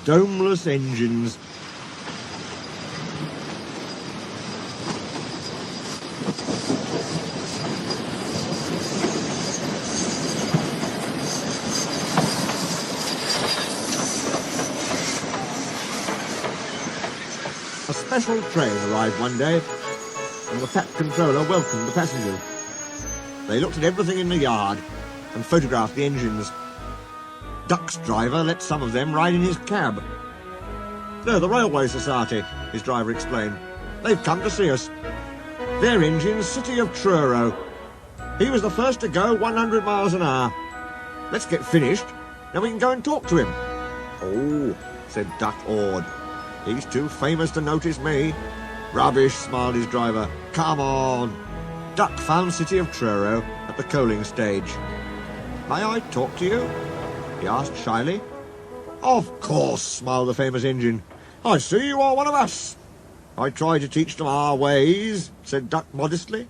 Domeless engines. A special train arrived one day, and the fat controller welcomed the passengers. They looked at everything in the yard and photographed the engines. Duck's driver let some of them ride in his cab. "They're the Railway Society," his driver explained. "They've come to see us. Their engine's City of Truro. He was the first to go 100 miles an hour. Let's get finished, then we can go and talk to him." "Oh," said Duck, awed. "He's too famous to notice me." "Rubbish," smiled his driver. "Come on." Duck found City of Truro at the coaling stage. "May I talk to you?" he asked shyly. "Of course," smiled the famous engine. "I see you are one of us." "I try to teach them our ways," said Duck modestly.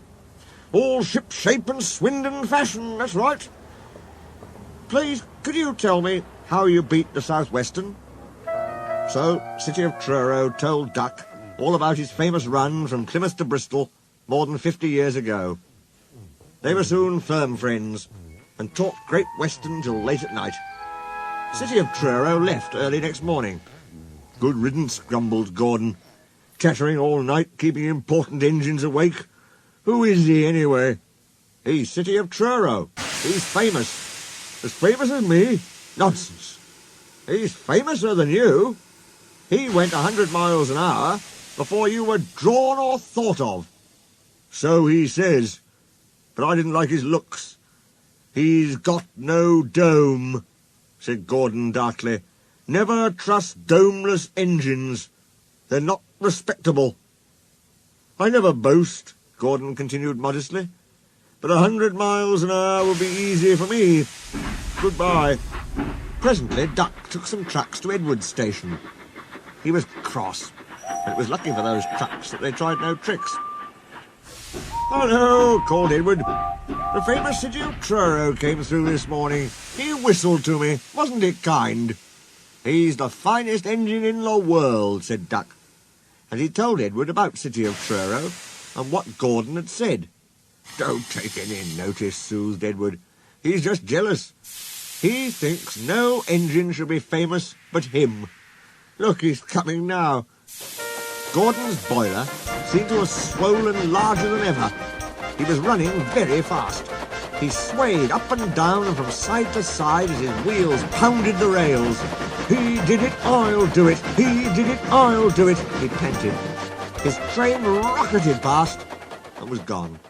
"All ship-shape and Swindon fashion, that's right." "Please, could you tell me how you beat the South Western?" So City of Truro told Duck all about his famous run from Plymouth to Bristol more than 50 years ago. They were soon firm friends and talked Great Western till late at night. City of Truro left early next morning. "Good riddance," grumbled Gordon. "Chattering all night, keeping important engines awake. Who is he, anyway?" "He's City of Truro. He's famous." "As famous as me? Nonsense." "He's famouser than you. He went 100 miles an hour before you were drawn or thought of." "So he says, but I didn't like his looks." "He's got no dome," said Gordon darkly. "Never trust domeless engines. They're not respectable." "I never boast," Gordon continued modestly, "but 100 miles an hour will be easy for me. Goodbye." Presently Duck took some trucks to Edward's station. He was cross, and it was lucky for those trucks that they tried no tricks. "Hello," called Edward. "The famous City of Truro came through this morning. He whistled to me. Wasn't it kind?" "He's the finest engine in the world," said Duck. And he told Edward about City of Truro and what Gordon had said. "Don't take any notice," soothed Edward. "He's just jealous. He thinks no engine should be famous but him. Look, he's coming now." Gordon's boiler seemed to have swollen larger than ever. He was running very fast. He swayed up and down and from side to side as his wheels pounded the rails. "He did it, I'll do it. He did it, I'll do it," he panted. His train rocketed past and was gone.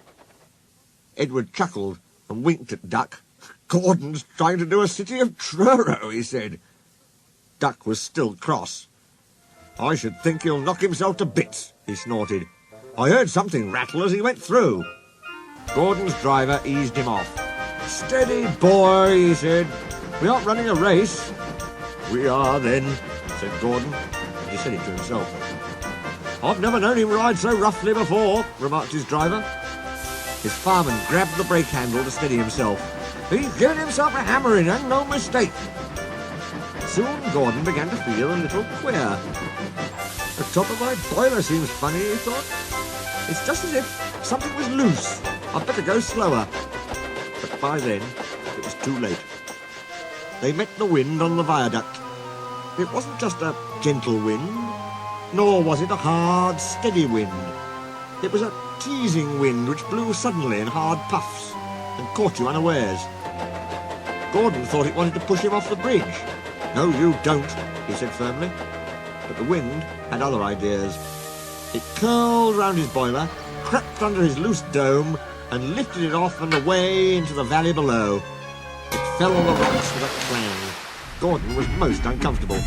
Edward chuckled and winked at Duck. "Gordon's trying to do a City of Truro," he said. Duck was still cross. "I should think he'll knock himself to bits," he snorted. "I heard something rattle as he went through." Gordon's driver eased him off. "Steady, boy," he said. "We aren't running a race." "We are, then," said Gordon. He said it to himself. "I've never known him ride so roughly before," remarked his driver. His fireman grabbed the brake handle to steady himself. "He's given himself a hammering, and no mistake." Soon Gordon began to feel a little queer. "The top of my boiler seems funny," he thought. "It's just as if something was loose. I'd better go slower." But by then, it was too late. They met the wind on the viaduct. It wasn't just a gentle wind, nor was it a hard, steady wind. It was a teasing wind which blew suddenly in hard puffs and caught you unawares. Gordon thought it wanted to push him off the bridge. "No, you don't," he said firmly. But the wind had other ideas. It curled round his boiler, crept under his loose dome, and lifted it off and away into the valley below. It fell on the rocks with a clang. Gordon was most uncomfortable.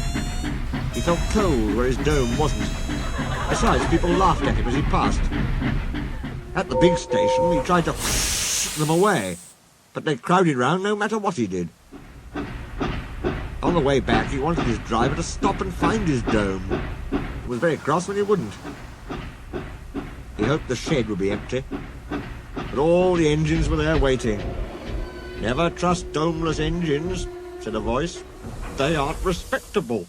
He felt cold where his dome wasn't. Besides, people laughed at him as he passed. At the big station, he tried to whoosh them away, but they crowded round no matter what he did. On the way back, he wanted his driver to stop and find his dome. He was very cross when he wouldn't. He hoped the shed would be empty, but all the engines were there waiting. "Never trust domeless engines," said a voice. "They aren't respectable."